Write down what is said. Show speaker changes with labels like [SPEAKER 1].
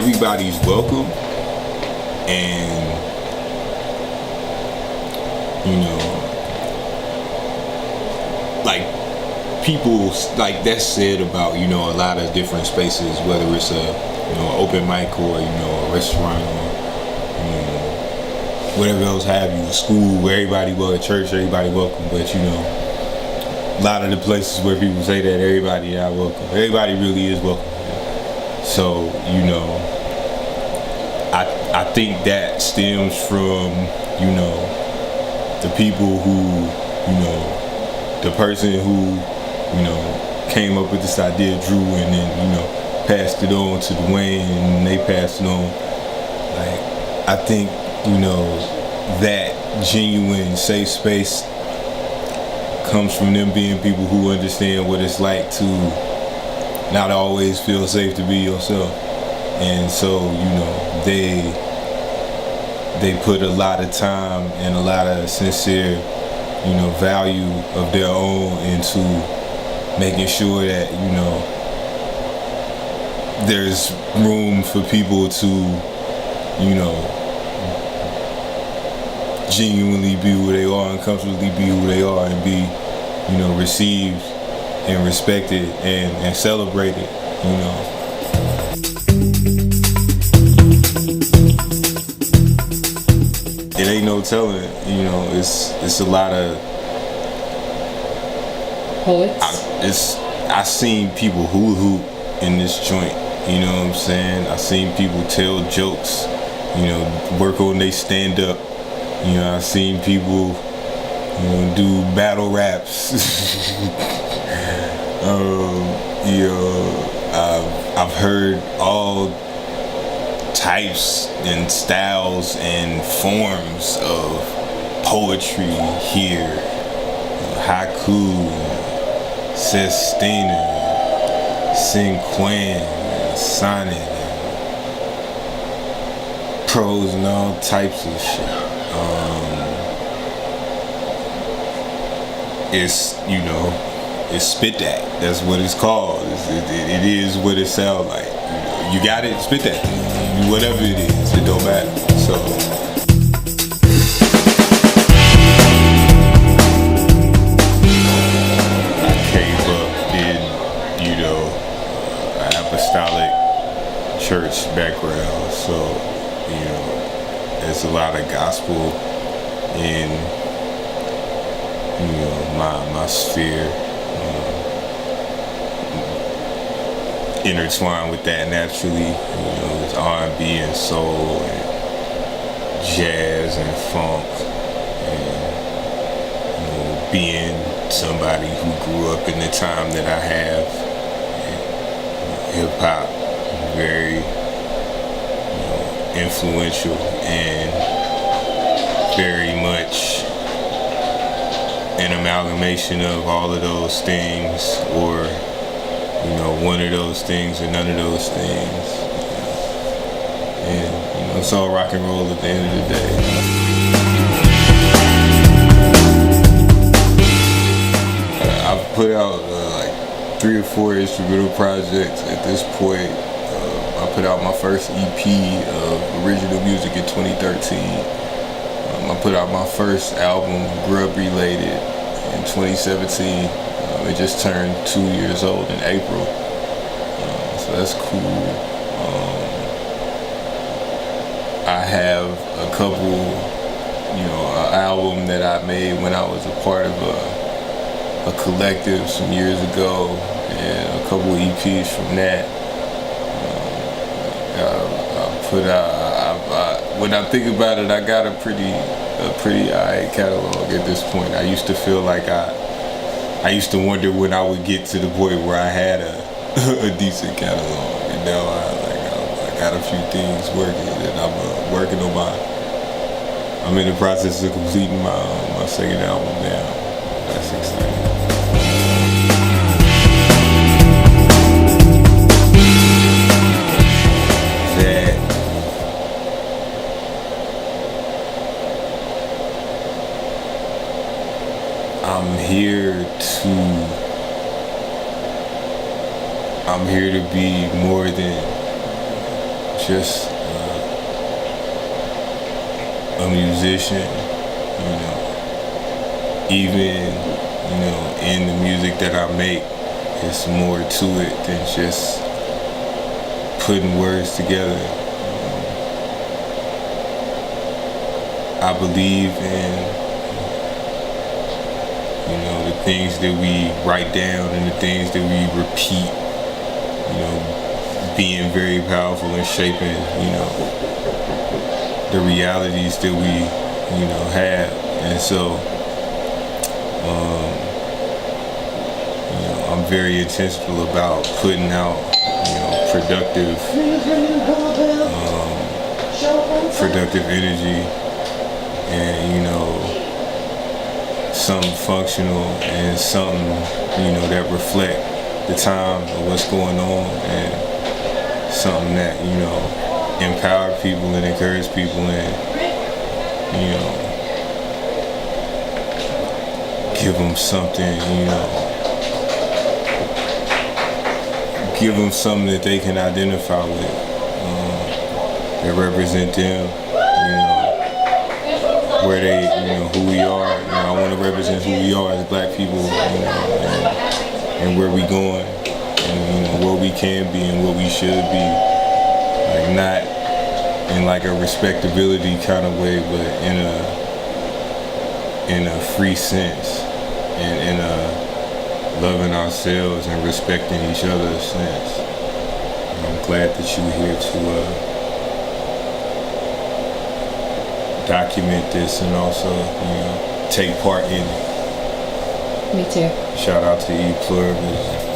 [SPEAKER 1] everybody's welcome, and you know, like people like that's said about, you know, a lot of different spaces, whether it's a, you know, open mic or, you know, a restaurant or, you know, whatever else have you, a school where everybody welcome, church everybody welcome, but you know, a lot of the places where people say that everybody not welcome, everybody really is welcome. So, you know, I think that stems from, you know, the people who, you know, the person who, you know, came up with this idea, Drew, and then, you know, passed it on to Dwayne, and they passed it on. Like, I think, you know, that genuine safe space comes from them being people who understand what it's like to not always feel safe to be yourself. And so, you know, they put a lot of time and a lot of sincere, you know, value of their own into making sure that, you know, there's room for people to, you know, genuinely be who they are and comfortably be who they are and be, you know, received and respected and celebrated, you know. It ain't no telling, you know, it's a lot of
[SPEAKER 2] poets.
[SPEAKER 1] I seen people hoop in this joint, you know what I'm saying? I seen people tell jokes, you know, work on they stand up. You know, I seen people, you know, do battle raps. You know, I've heard all types and styles and forms of poetry here. Haiku, sestina, cinquain, sonnet, prose, and all types of shit. It's, you know, it's Spit Dat. That's what it's called. It is what it sounds like. You know, you got it, spit that. Whatever it is, it don't matter. So. I came up in, you know, an apostolic church background, so, you know, there's a lot of gospel in, you know, my sphere, intertwined with that naturally. You know, there's R&B and soul and jazz and funk, and, you know, being somebody who grew up in the time that I have, hip hop, very, you know, influential and very much an amalgamation of all of those things, or, you know, one of those things or none of those things. And, you know, it's all rock and roll at the end of the day. I've put out like 3 or 4 instrumental projects at this point. I put out my first EP of original music in 2013. I put out my first album, Grub Related, in 2017. It just turned 2 years old in April. So that's cool. I have a couple, you know, an album that I made when I was a part of a collective some years ago, and a couple EPs from that. I put out. When I think about it, I got a pretty alright catalog at this point. I used to feel like I used to wonder when I would get to the point where I had a decent catalog, and now I got a few things working, and I'm working on I'm in the process of completing my second album now. That's exciting. I'm here to be more than just a musician, even, in the music that I make, it's more to it than just putting words together. I believe in, the things that we write down and the things that we repeat, being very powerful in shaping, the realities that we, have. And so, I'm very intentional about putting out, productive energy and, something functional and something, that reflect the time of what's going on, and something that, empower people and encourage people, and, give them something, give them something that they can identify with, that represent them, where they, who we are. I want to represent who we are as black people, and where we going, and, where we can be and what we should be. Like, not in like a respectability kind of way, but in a free sense, and in a loving ourselves and respecting each other's sense. And I'm glad that you're here to document this and also, take part in it.
[SPEAKER 2] Me too.
[SPEAKER 1] Shout out to E Pluribus.